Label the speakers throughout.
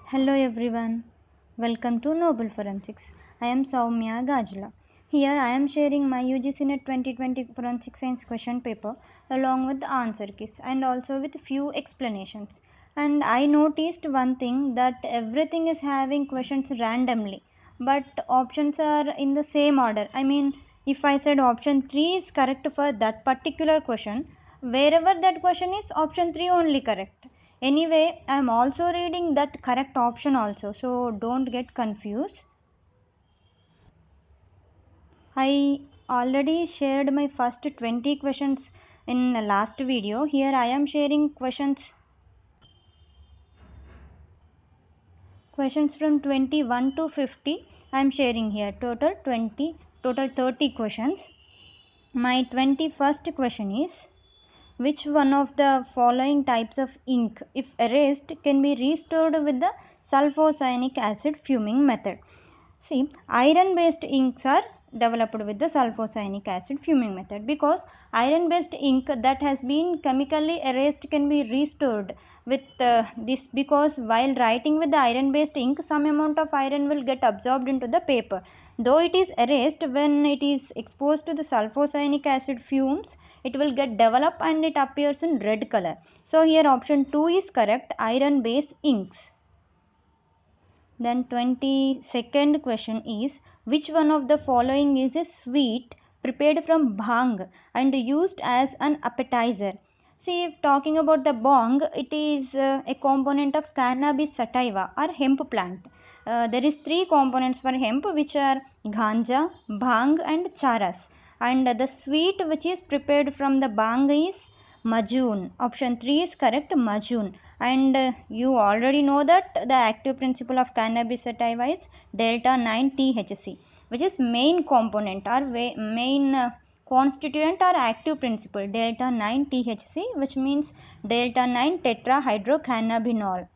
Speaker 1: Hello everyone, welcome to Nobel Forensics. I am SOWMYAGAJULA. Here I am sharing my UGCNET 2020 Forensic Science question paper along with the answer keys and also with few explanations. And I noticed one thing, that everything is having questions randomly, but options are in the same order. I mean, if I said option 3 is correct for that particular question, wherever that question is, option 3 only correct. Anyway, I am also reading that correct option also, so don't get confused. I already shared my first 20 questions in the last video. Here I am sharing questions from 21 to 50. I am sharing here total 30 questions. My 21st question is, which one of the following types of ink, if erased, can be restored with the sulfocyanic acid fuming method? See, iron based inks are developed with the sulfocyanic acid fuming method, because iron based ink that has been chemically erased can be restored with this, because while writing with the iron based ink, some amount of iron will get absorbed into the paper. Though it is erased, when it is exposed to the sulfocyanic acid fumes, it will get developed and it appears in red color. So here option 2 is correct, iron based inks. Then 22nd question is, which one of the following is a sweet prepared from bhang and used as an appetizer? See, if talking about the bhang, it is a component of cannabis sativa or hemp plant. There is three components for hemp, which are ganja, bhang and charas. And the sweet which is prepared from the bhang is majoon. Option 3 is correct, majoon. And you already know that the active principle of cannabis sativa is delta 9 THC, which is main component or main constituent or active principle, delta 9 THC, which means delta 9 tetrahydrocannabinol.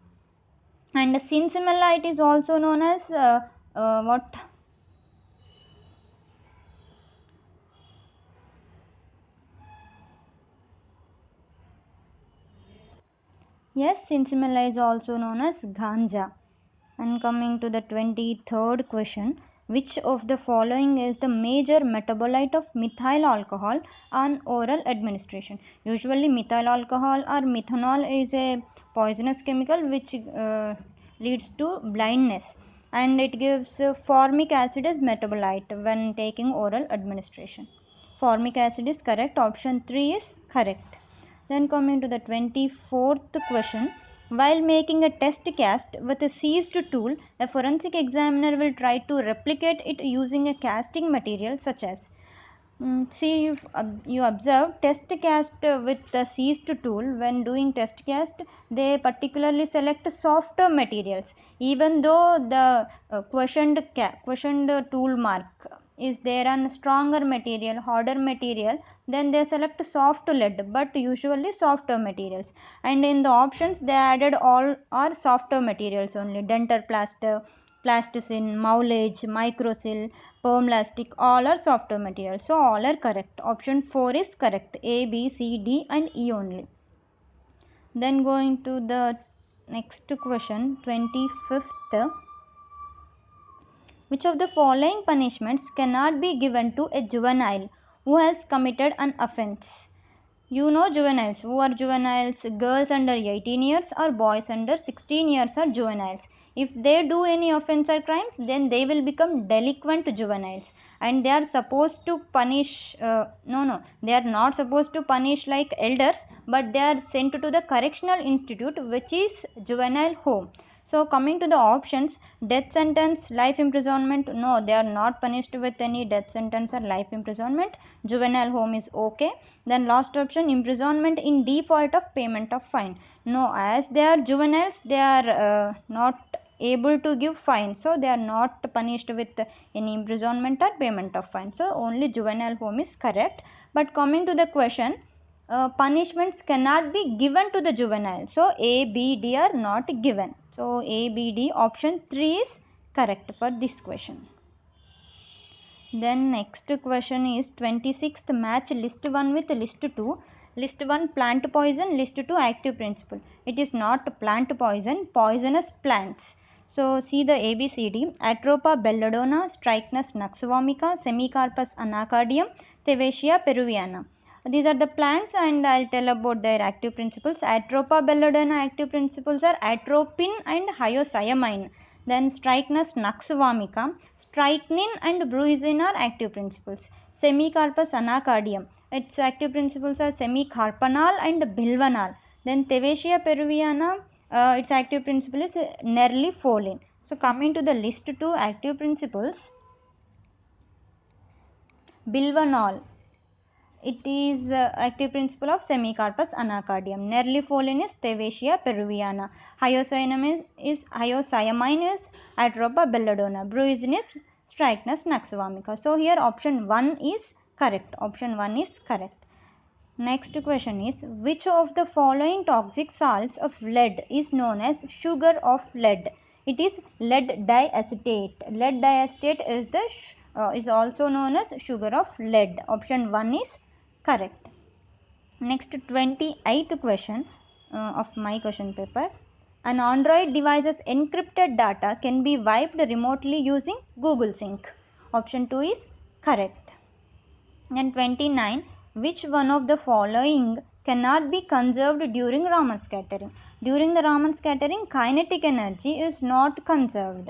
Speaker 1: And sinsemilla, it is also known as what? Yes, sinsemilla is also known as ganja. And coming to the 23rd question, which of the following is the major metabolite of methyl alcohol on oral administration? Usually methyl alcohol or methanol is a poisonous chemical which leads to blindness, and it gives formic acid as metabolite when taking oral administration. Formic acid is correct, option 3 is correct. Then coming to the 24th question, while making a test cast with a seized tool, a forensic examiner will try to replicate it using a casting material such as. See, if you observe test cast with the seized tool, when doing test cast, they particularly select softer materials, even though the questioned tool mark is there on stronger material, harder material, then they select soft lead, but usually softer materials. And in the options, they added all are softer materials only: dental plaster, plasticine, mucilage, microsil, permlastic, all are softer materials. So all are correct. Option 4 is correct. A, B, C, D and E only. Then going to the next question, 25th. Which of the following punishments cannot be given to a juvenile who has committed an offence? You know juveniles. Who are juveniles? Girls under 18 years or boys under 16 years are juveniles. If they do any offence or crimes, then they will become delinquent juveniles, and they are supposed to punish. They are not supposed to punish like elders, but they are sent to the correctional institute, which is juvenile home. So coming to the options, death sentence, life imprisonment, no, they are not punished with any death sentence or life imprisonment. Juvenile home is okay. Then last option, imprisonment in default of payment of fine. No, as they are juveniles, they are not able to give fine, so they are not punished with any imprisonment or payment of fine. So only juvenile home is correct. But coming to the question, punishments cannot be given to the juvenile. So A, B, D are not given. So A, B, D, option 3 is correct for this question. Then next question is 26th, match list 1 with list 2. List 1 plant poison, list 2 active principle. It is not plant poison, poisonous plants. So see the ABCD: Atropa belladonna, Strychnus nuxvomica, Semicarpus anacardium, Thevesia peruviana. These are the plants and I'll tell about their active principles. Atropa belladonna active principles are atropine and hyoscyamine. Then Strychnus nuxvomica, strychnine and brucine are active principles. Semicarpus anacardium, its active principles are semicarpanol and bilvanol. Then Thevesia peruviana, its active principle is nerlifolin. So coming to the list 2 active principles, bilvanol, it is active principle of Semicarpus anacardium. Nerlifolin is Thevesia peruviana. Hyoscyamine is Atropa belladonna. Brucine is Strychnus nuxvomica. So here option 1 is correct. Option 1 is correct. Next question is, which of the following toxic salts of lead is known as sugar of lead? It is lead diacetate. Lead diacetate is also known as sugar of lead. Option 1 is correct. Next 28th question of my question paper. An Android device's encrypted data can be wiped remotely using Google Sync. Option 2 is correct. And 29, which one of the following cannot be conserved during Raman scattering? During the Raman scattering, kinetic energy is not conserved.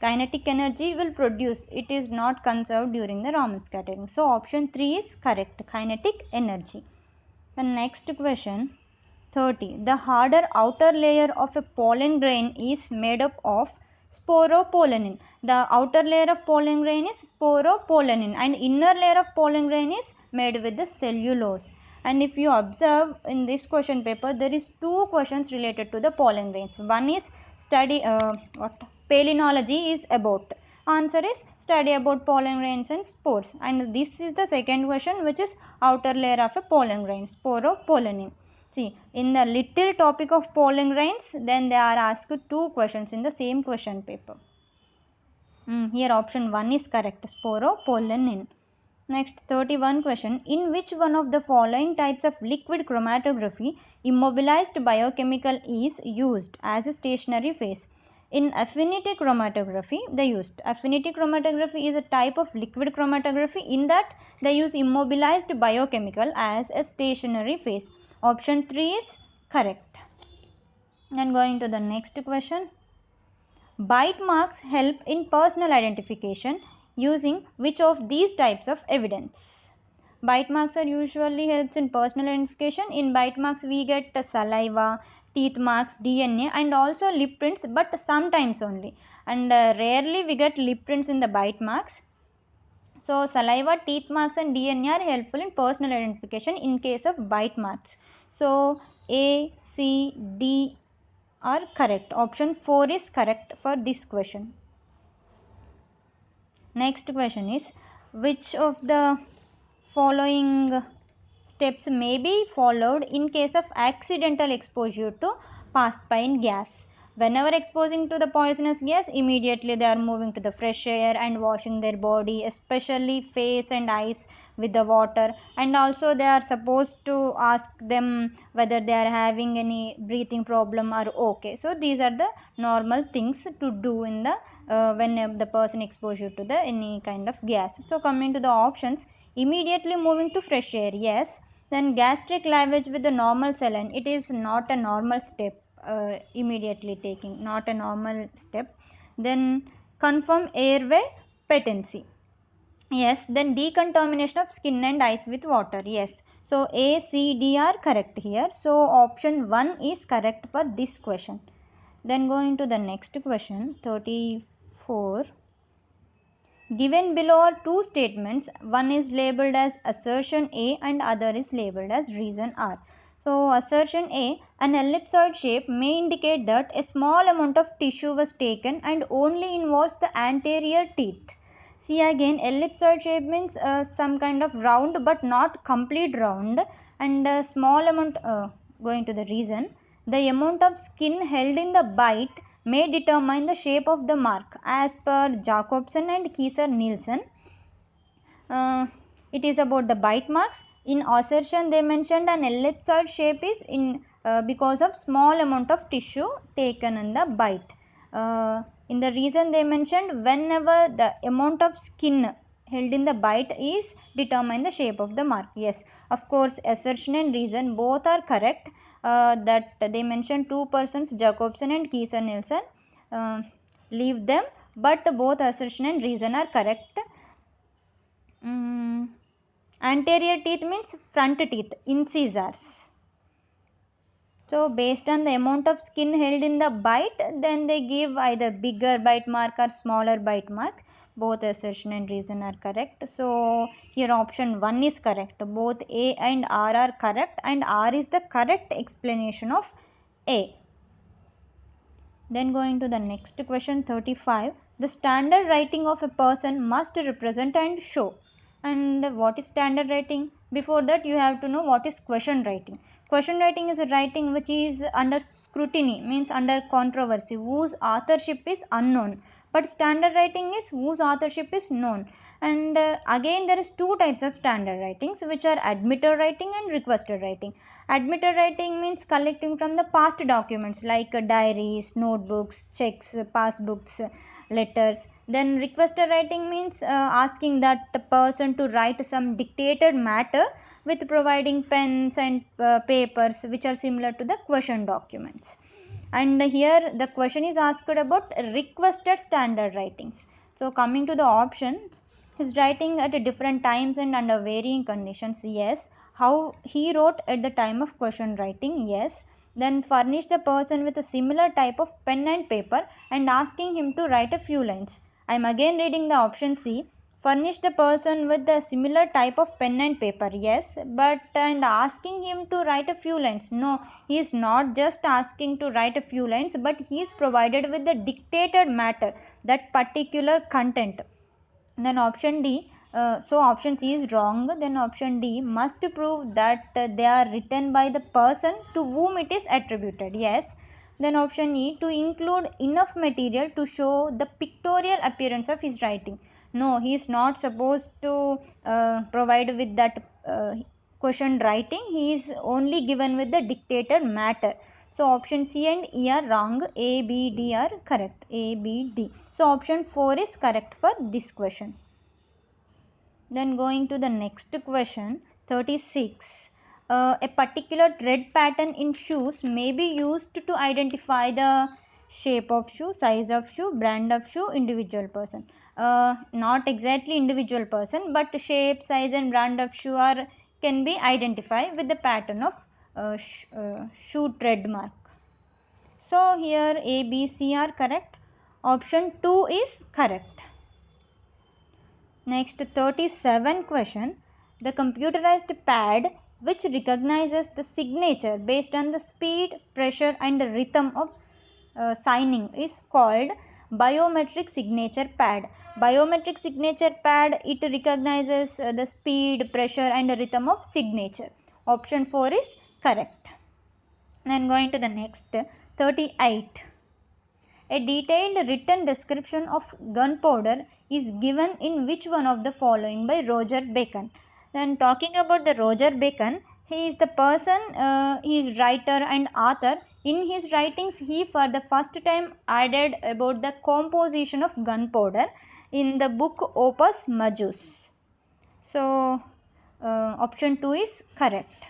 Speaker 1: Kinetic energy will produce, it is not conserved during the Raman scattering. So option 3 is correct, kinetic energy. The next question, 30. The harder outer layer of a pollen grain is made up of sporopollenin. The outer layer of pollen grain is sporopollenin and inner layer of pollen grain is made with the cellulose. And if you observe in this question paper, there is 2 questions related to the pollen grains. One is study palynology is about. Answer is study about pollen grains and spores. And this is the second question, which is outer layer of a pollen grain, sporopollenin. See, in the little topic of pollen grains, then they are asked 2 questions in the same question paper. Here option 1 is correct, sporopollenin. Next 31 question, in which one of the following types of liquid chromatography immobilized biochemical is used as a stationary phase? In affinity chromatography, they used. Affinity chromatography is a type of liquid chromatography. In that, they use immobilized biochemical as a stationary phase. Option 3 is correct. And going to the next question. Bite marks help in personal identification using which of these types of evidence? Bite marks are usually helps in personal identification. In bite marks we get saliva, teeth marks, DNA and also lip prints, but sometimes only. And rarely we get lip prints in the bite marks. So saliva, teeth marks and DNA are helpful in personal identification in case of bite marks. So A, C, D are correct. Option 4 is correct for this question. Next question is, which of the following steps may be followed in case of accidental exposure to passpain gas? Whenever exposing to the poisonous gas, immediately they are moving to the fresh air and washing their body, especially face and eyes with the water, and also they are supposed to ask them whether they are having any breathing problem or okay. So these are the normal things to do in the when the person exposure to the any kind of gas. So coming to the options, immediately moving to fresh air, yes. Then gastric lavage with the normal saline, it is not a normal step. Immediately taking, not a normal step. Then confirm airway patency, yes. Then decontamination of skin and eyes with water, yes. So A, C, D are correct here. So option 1 is correct for this question. Then going to the next question, 34. Given below are 2 statements, one is labeled as assertion A and other is labeled as reason R. So assertion A, an ellipsoid shape may indicate that a small amount of tissue was taken and only involves the anterior teeth. See again, ellipsoid shape means some kind of round but not complete round, and a small amount, going to the reason, the amount of skin held in the bite may determine the shape of the mark as per Jacobson and Kieser-Nielsen. It is about the bite marks. In assertion they mentioned an ellipsoid shape is in because of small amount of tissue taken in the bite. In the reason they mentioned, whenever the amount of skin held in the bite is determine the shape of the mark. Yes, of course, assertion and reason both are correct. That they mentioned two persons, Jacobson and Kieser-Nielsen. Leave them, but both assertion and reason are correct. Anterior teeth means front teeth, incisors. So based on the amount of skin held in the bite, then they give either bigger bite mark or smaller bite mark. Both assertion and reason are correct. So here option 1 is correct. Both A and R are correct, and R is the correct explanation of A. Then going to the next question, 35. The standard writing of a person must represent and show. And what is standard writing? Before that, you have to know what is question writing. Question writing is a writing which is under scrutiny, means under controversy, whose authorship is unknown. But standard writing is whose authorship is known. And again, there is two types of standard writings, which are admitted writing and requested writing. Admitted writing means collecting from the past documents like diaries, notebooks, checks, passbooks, letters. Then requested writing means asking that person to write some dictated matter with providing pens and papers which are similar to the question documents. And here the question is asked about requested standard writings. So coming to the options, his writing at different times and under varying conditions, yes. How he wrote at the time of question writing, yes. Then furnish the person with a similar type of pen and paper and asking him to write a few lines. I am again reading the option C. Furnish the person with a similar type of pen and paper, yes, but and asking him to write a few lines. No, he is not just asking to write a few lines, but he is provided with the dictated matter, that particular content. Then option D, so option C is wrong. Then option D, must prove that they are written by the person to whom it is attributed. Yes. Then option E, to include enough material to show the pictorial appearance of his writing. No, he is not supposed to provide with that question writing. He is only given with the dictated matter. So option C and E are wrong. A, B, D are correct. A, B, D. So option 4 is correct for this question. Then going to the next question, 36. A particular thread pattern in shoes may be used to identify the shape of shoe, size of shoe, brand of shoe, individual person. Not exactly individual person, but shape, size and brand of shoe are can be identified with the pattern of shoe thread mark. So here A, B, C are correct. Option 2 is correct. Next, 37 question. The computerized pad which recognizes the signature based on the speed, pressure and rhythm of signing is called biometric signature pad. Biometric signature pad, it recognizes the speed, pressure and rhythm of signature. Option 4 is correct. Then going to the next, 38. A detailed written description of gunpowder is given in which one of the following by Roger Bacon. Then talking about the Roger Bacon, he is the person, he is writer and author. In his writings, he for the first time added about the composition of gunpowder in the book Opus Majus. So option 2 is correct.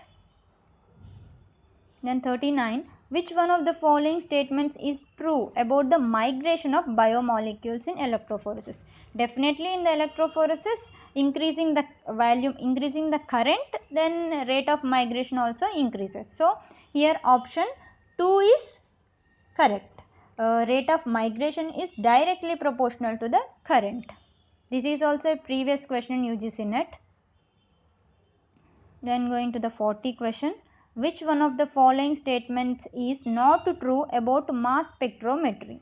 Speaker 1: Then 39. Which one of the following statements is true about the migration of biomolecules in electrophoresis? Definitely in the electrophoresis, increasing the volume, increasing the current, then rate of migration also increases. So here option 2 is correct. Rate of migration is directly proportional to the current. This is also a previous question in UGCNET. Then going to the 40 question. Which one of the following statements is not true about mass spectrometry?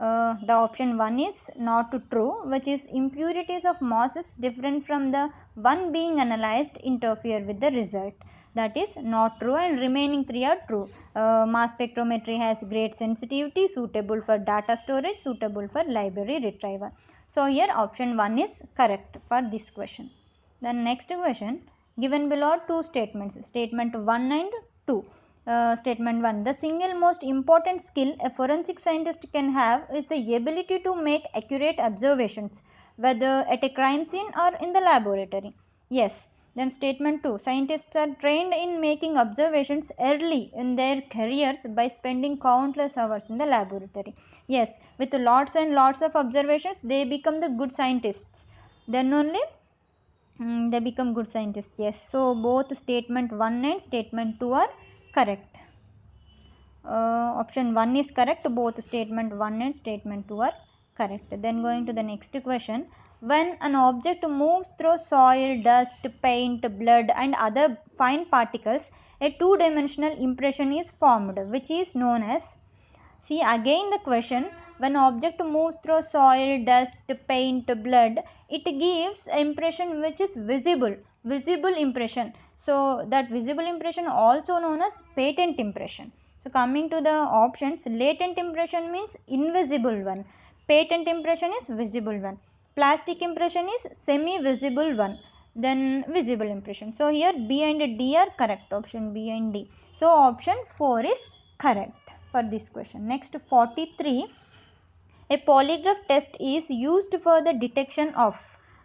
Speaker 1: The option 1 is not true, which is impurities of masses different from the one being analyzed interfere with the result. That is not true, and remaining 3 are true. Mass spectrometry has great sensitivity, suitable for data storage, suitable for library retrieval. So here option 1 is correct for this question. Then next question. Given below two statements, statement 1 and 2. Statement 1. The single most important skill a forensic scientist can have is the ability to make accurate observations, whether at a crime scene or in the laboratory. Yes. Then statement 2. Scientists are trained in making observations early in their careers by spending countless hours in the laboratory. Yes, with lots and lots of observations, they become the good scientists. Then only they become good scientists. Yes, so both statement 1 and statement 2 are correct. Option 1 is correct. Both statement 1 and statement 2 are correct. Then going to the next question. When an object moves through soil, dust, paint, blood and other fine particles, a two-dimensional impression is formed, which is known as. See again the question, when object moves through soil, dust, paint, blood, it gives impression which is visible impression. So that visible impression also known as patent impression. So coming to the options, latent impression means invisible one, patent impression is visible one, plastic impression is semi-visible one, then visible impression. So here B and D are correct, option B and D. So option 4 is correct for this question. Next 43, a polygraph test is used for the detection of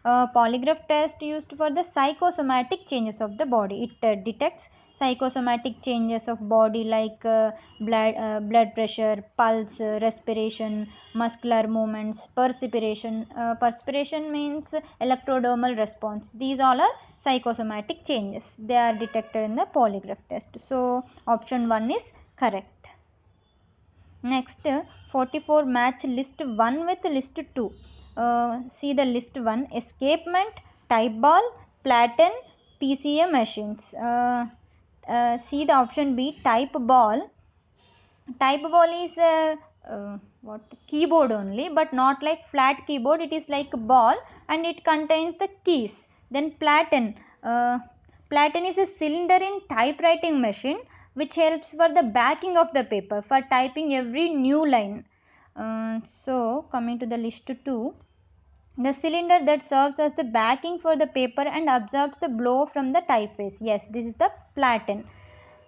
Speaker 1: polygraph test used for the psychosomatic changes of the body. It detects psychosomatic changes of body like blood pressure, pulse, respiration, muscular movements, perspiration. Perspiration means electrodermal response. These all are psychosomatic changes. They are detected in the polygraph test. So option 1 is correct. Next 44, match list 1 with list 2. See the list 1, escapement, type ball, platen, PCA machines. See the option B, type ball. Type ball is a what keyboard only, but not like flat keyboard. It is like a ball and it contains the keys. Then platen. Platen is a cylinder in typewriting machine which helps for the backing of the paper for typing every new line. So coming to the list 2, the cylinder that serves as the backing for the paper and absorbs the blow from the typeface. Yes, this is the platen.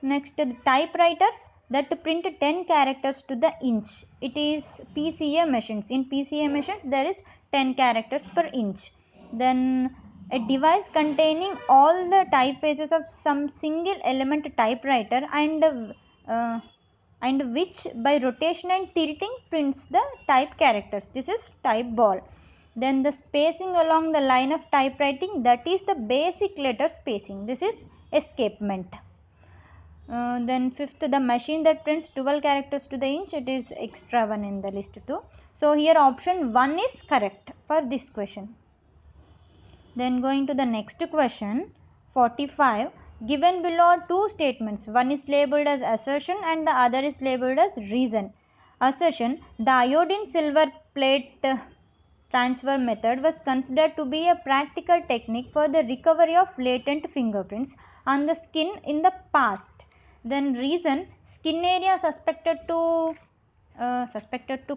Speaker 1: Next, the typewriters that print 10 characters to the inch. It is PCA machines. In PCA machines, there is 10 characters per inch. Then a device containing all the typefaces of some single element typewriter and which by rotation and tilting prints the type characters. This is type ball. Then the spacing along the line of typewriting, that is the basic letter spacing. This is escapement. Then fifth, the machine that prints 12 characters to the inch, it is extra one in the list 2. So here option 1 is correct for this question. Then going to the next question, 45, given below are two statements. One is labeled as assertion and the other is labeled as reason. Assertion, the iodine silver plate transfer method was considered to be a practical technique for the recovery of latent fingerprints on the skin in the past. Then reason, skin area suspected to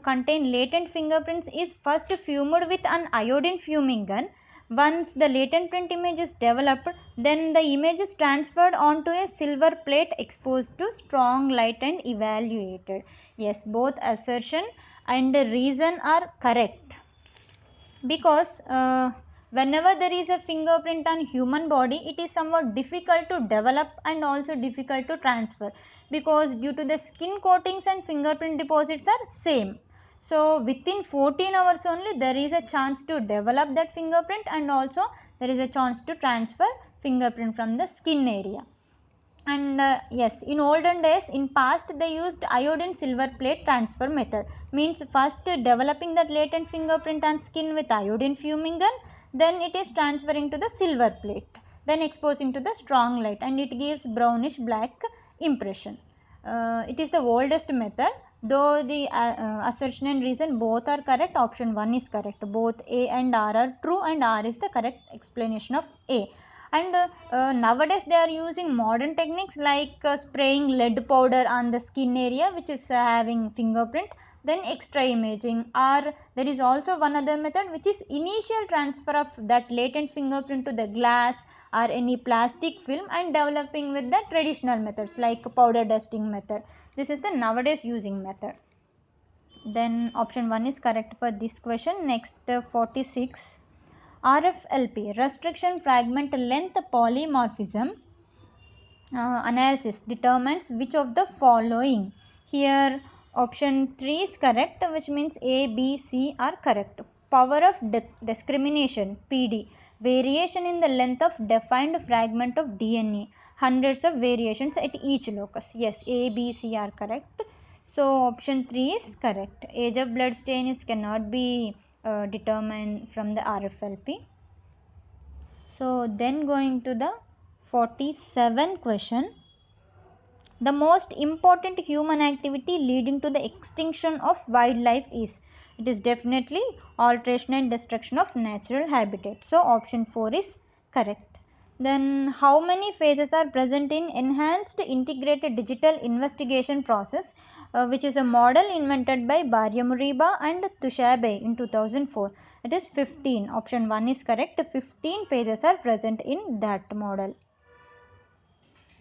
Speaker 1: contain latent fingerprints is first fumed with an iodine fuming gun. Once the latent print image is developed, then the image is transferred onto a silver plate exposed to strong light and evaluated. Yes, both assertion and reason are correct, because whenever there is a fingerprint on human body, it is somewhat difficult to develop and also difficult to transfer, because due to the skin coatings and fingerprint deposits are same. So within 14 hours only there is a chance to develop that fingerprint and also there is a chance to transfer fingerprint from the skin area. And yes, in olden days, in past they used iodine silver plate transfer method. Means first developing that latent fingerprint on skin with iodine fuming gun, then it is transferring to the silver plate, then exposing to the strong light, and it gives brownish black impression. It is the oldest method, though the assertion and reason both are correct. Option 1 is correct. Both A and R are true and R is the correct explanation of A. And nowadays they are using modern techniques like spraying lead powder on the skin area which is having fingerprint, then extra imaging, or there is also one other method which is initial transfer of that latent fingerprint to the glass or any plastic film and developing with the traditional methods like powder dusting method. This is the nowadays using method. Then option 1 is correct for this question. Next 46. RFLP, restriction fragment length polymorphism analysis determines which of the following. Here option 3 is correct, which means A, B, C are correct. Power of discrimination, PD, variation in the length of defined fragment of DNA, hundreds of variations at each locus. Yes, A, B, C are correct. So option 3 is correct. Age of blood stain is cannot be determined from the RFLP. So then going to the 47 question. The most important human activity leading to the extinction of wildlife is. It is definitely alteration and destruction of natural habitat. So option 4 is correct. Then how many phases are present in enhanced integrated digital investigation process, which is a model invented by Baryamuriba and Tushabe in 2004. It is 15. Option 1 is correct. 15 phases are present in that model.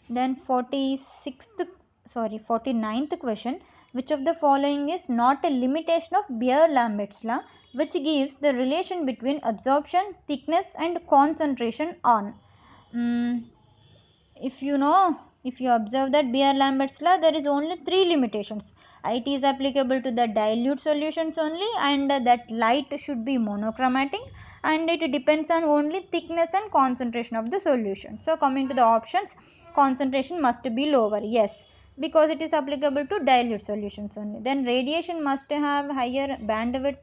Speaker 1: Then 49th question. Which of the following is not a limitation of Beer-Lambert's law, which gives the relation between absorption, thickness and concentration on? If you observe that Beer-Lambert's law, there is only 3 limitations. It is applicable to the dilute solutions only, and that light should be monochromatic, and it depends on only thickness and concentration of the solution. So coming to the options, concentration must be lower. Yes, because it is applicable to dilute solutions only. Then radiation must have higher bandwidth.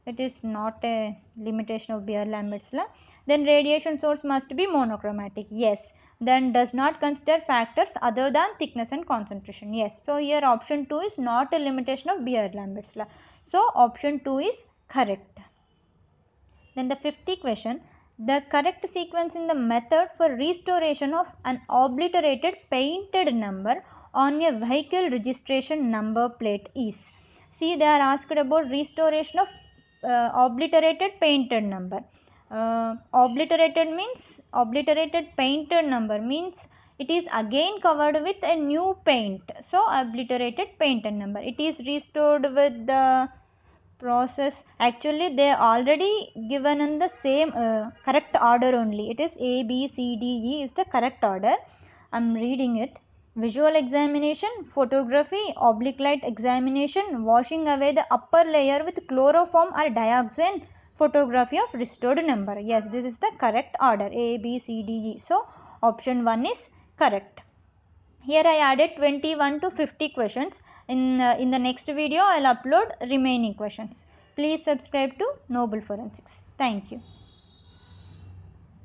Speaker 1: It is not a limitation of Beer-Lambert's law. Then radiation source must be monochromatic. Yes. Then does not consider factors other than thickness and concentration. Yes. So here option 2 is not a limitation of Beer-Lambert's law. So option 2 is correct. Then the 50th question. The correct sequence in the method for restoration of an obliterated painted number on a vehicle registration number plate is. See, they are asked about restoration of obliterated painted number. Obliterated painted number means it is again covered with a new paint. So obliterated painted number. It is restored with the process. Actually they already given in the same correct order only. It is A, B, C, D, E is the correct order. I am reading it. Visual examination, photography, oblique light examination, washing away the upper layer with chloroform or dioxane, photography of restored number. Yes, this is the correct order. A, B, C, D, E. So option 1 is correct. Here I added 21 to 50 questions. In the next video I will upload remaining questions. Please subscribe to Nobel Forensics. Thank you.